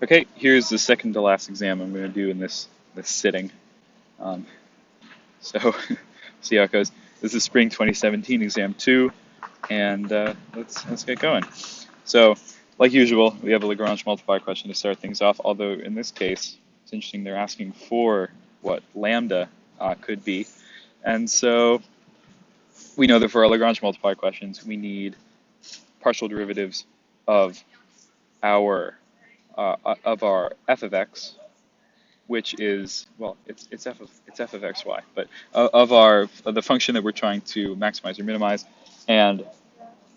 Okay, here's the second to last exam I'm going to do in this sitting. Um, so see how it goes. This is Spring 2017 Exam 2, and let's get going. So, like usual, we have a Lagrange multiplier question to start things off, although in this case, it's interesting they're asking for what lambda could be. And so we know that for our Lagrange multiplier questions, we need partial derivatives of our f of x, which is, well, it's f of xy, but of the function that we're trying to maximize or minimize, and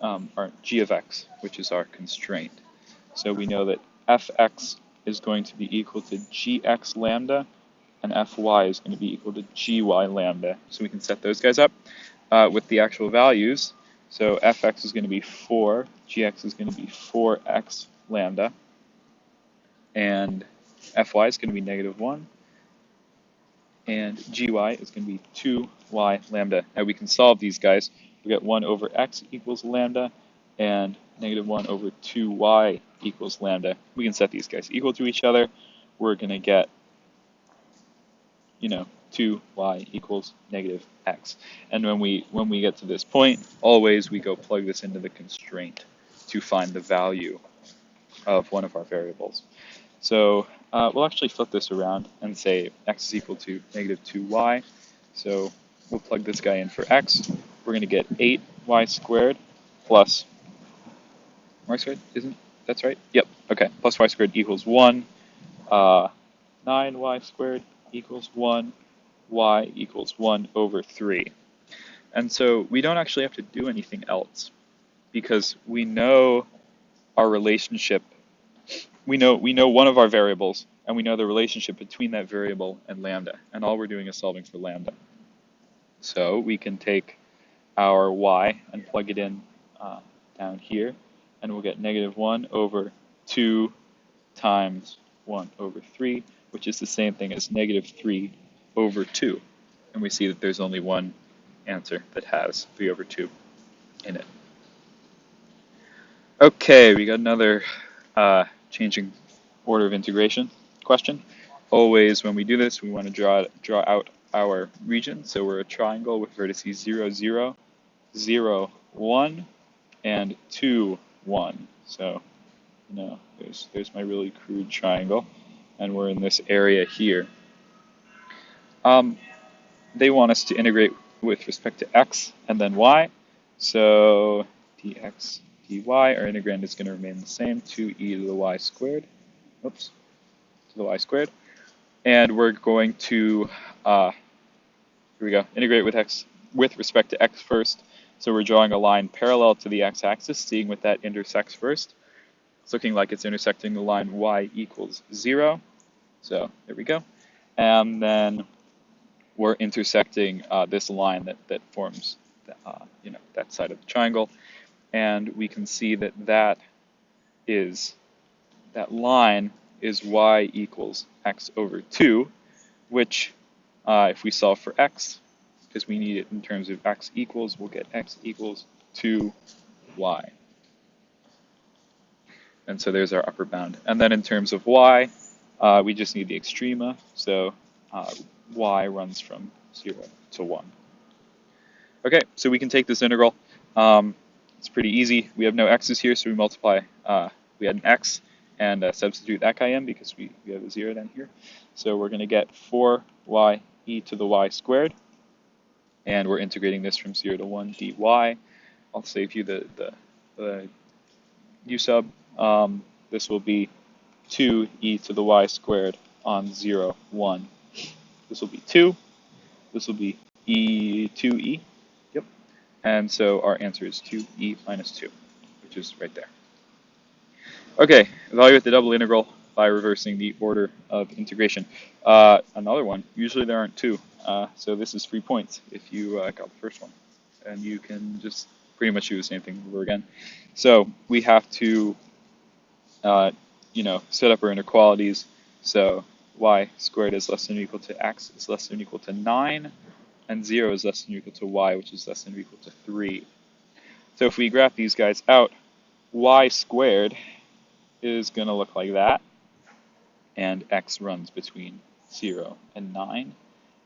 our g of x, which is our constraint. So we know that fx is going to be equal to gx lambda, and fy is going to be equal to gy lambda. So we can set those guys up with the actual values. So fx is going to be 4, gx is going to be 4x lambda, and fy is going to be -1, and gy is going to be 2y lambda. Now we can solve these guys. We get 1 over x equals lambda, and -1 over 2y equals lambda. We can set these guys equal to each other. We're going to get, 2y equals -x. And when we get to this point, always we go plug this into the constraint to find the value of one of our variables. So we'll actually flip this around and say x is equal to -2y. So we'll plug this guy in for x. We're going to get 8y squared plus y squared, isn't that's right? Yep, okay, plus y squared equals 1. 9y squared equals 1. Y equals 1 over 3. And so we don't actually have to do anything else because we know our relationship. We know one of our variables, and we know the relationship between that variable and lambda, and all we're doing is solving for lambda. So we can take our y and plug it in down here, and we'll get -1 over 2 times 1 over 3, which is the same thing as -3 over 2. And we see that there's only one answer that has 3 over 2 in it. Okay, we got another changing order of integration question. Always when we do this, we want to draw out our region. So we're a triangle with vertices 0, 0, 0, 1, and 2, 1. So, there's my really crude triangle, and we're in this area here. They want us to integrate with respect to x and then y. So dx dy, our integrand is going to remain the same, 2e to the y squared. Oops, to the y squared. And we're going to, here we go, integrate with respect to x first. So we're drawing a line parallel to the x-axis, seeing what that intersects first. It's looking like it's intersecting the line y equals 0. So there we go. And then we're intersecting this line that forms, that side of the triangle. And we can see that that line is y equals x over 2, which if we solve for x, because we need it in terms of x equals, we'll get x equals 2y. And so there's our upper bound. And then in terms of y, we just need the extrema. So y runs from 0 to 1. Okay, so we can take this integral. It's pretty easy. We have no x's here, so we multiply. We had an x and substitute that guy in because we have a 0 down here. So we're going to get 4y e to the y squared. And we're integrating this from 0 to 1 dy. I'll save you the u sub. This will be 2e to the y squared on 0, 1. This will be 2. This will be 2e. Yep. And so our answer is 2e minus 2, which is right there. Okay, evaluate the double integral by reversing the order of integration. Another one, usually there aren't two. So this is 3 points if you got the first one. And you can just pretty much do the same thing over again. So we have to, set up our inequalities. So y squared is less than or equal to x is less than or equal to 9, and 0 is less than or equal to y, which is less than or equal to 3. So if we graph these guys out, y squared is going to look like that. and x runs between 0 and 9,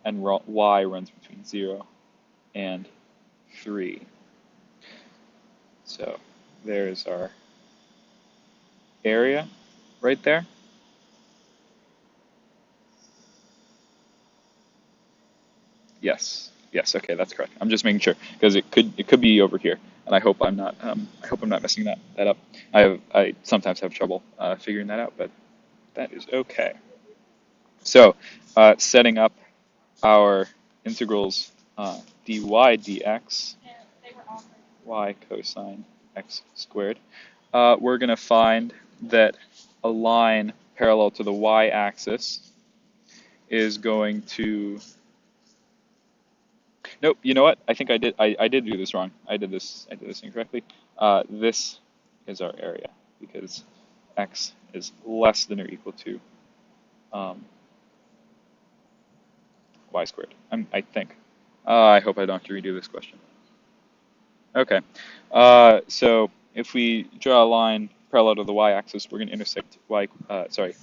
and y runs between 0 and 3. So there's our area right there. Yes, okay, that's correct. I'm just making sure because it could be over here, and I hope I'm not messing that up. I sometimes have trouble figuring that out, but that is okay. So setting up our integrals dy dx, y cosine x squared, we're going to find that a line parallel to the y-axis is going to... Nope, you know what? I think I did do this wrong. I did this incorrectly. This is our area because x is less than or equal to y squared. I think. I hope I don't have to redo this question. Okay. So if we draw a line parallel to the y-axis, we're going to intersect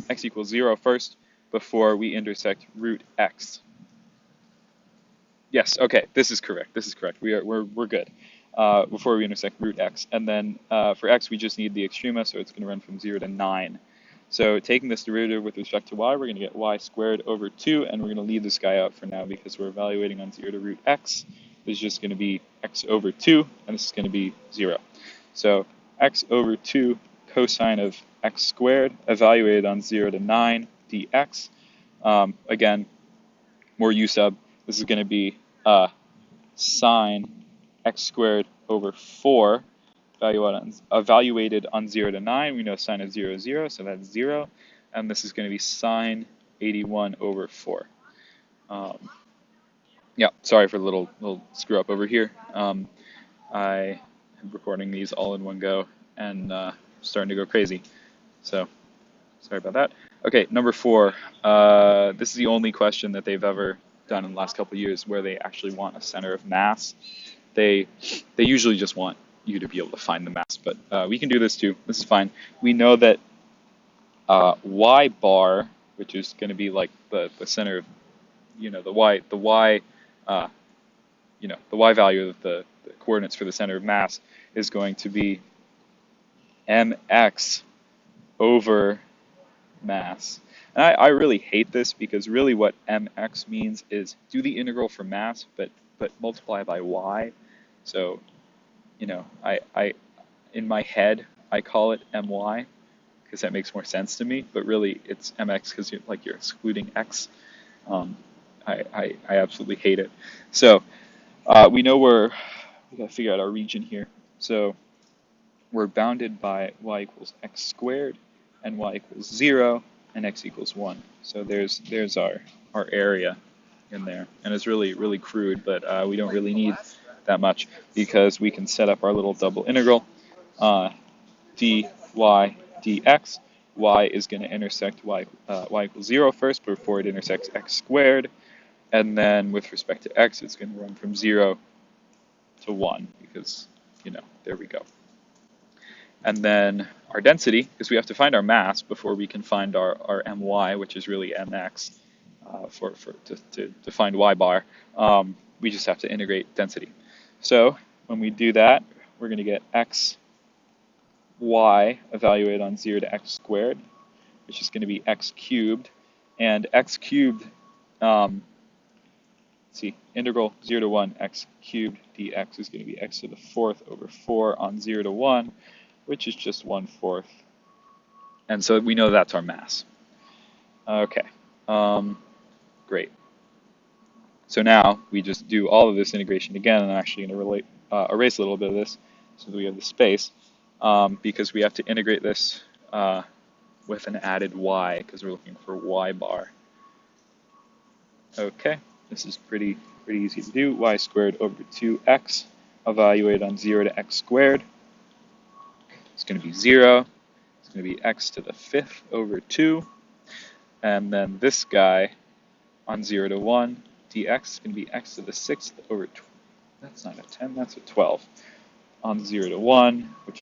x equals 0 first before we intersect root x. Yes. Okay. This is correct. We're good. Before we intersect root x, and then for x we just need the extrema, so it's going to run from 0 to 9. So taking this derivative with respect to y, we're going to get y squared over 2, and we're going to leave this guy out for now because we're evaluating on 0 to root x. This is just going to be x over 2, and this is going to be 0. So x over 2 cosine of x squared evaluated on 0 to 9 dx. Again, more u sub. This is going to be sine x squared over 4 evaluated on 0 to 9. We know sine of 0 is 0, so that's 0. And this is going to be sine 81 over 4. Yeah, sorry for the little screw up over here. I am recording these all in one go and starting to go crazy. So sorry about that. Okay, number 4. This is the only question that they've ever done in the last couple of years where they actually want a center of mass. They usually just want you to be able to find the mass, but we can do this too. This is fine. We know that y bar, which is going to be like the center of, the y value of the coordinates for the center of mass is going to be mx over mass. And I really hate this because really what mx means is do the integral for mass, but multiply by y. So, I in my head I call it my because that makes more sense to me, but really it's mx because you're excluding x. I absolutely hate it. So we know we gotta figure out our region here. So we're bounded by y equals x squared and y equals 0 and x equals 1. So there's our area in there, and it's really crude, but we don't really need that much because we can set up our little double integral dy dx. Y is going to intersect y equals 0 first before it intersects x squared, and then with respect to x it's going to run from 0 to 1 because there we go. And then our density, because we have to find our mass before we can find our my, which is really mx, to find y bar. We just have to integrate density. So when we do that, we're going to get y evaluated on 0 to x squared, which is going to be x cubed. And x cubed, integral 0 to 1 x cubed dx is going to be x to the 4th over 4 on 0 to 1, which is just 1/4. And so we know that's our mass. Okay, great. So now we just do all of this integration again, and I'm actually going to erase a little bit of this so that we have the space, because we have to integrate this with an added y, because we're looking for y bar. Okay, this is pretty easy to do. Y squared over 2x evaluated on 0 to x squared. It's going to be 0. It's going to be x to the 5th over 2. And then this guy on 0 to 1 dx is going to be x to the 6th over 12. That's not a 10, that's a 12. On 0 to 1, which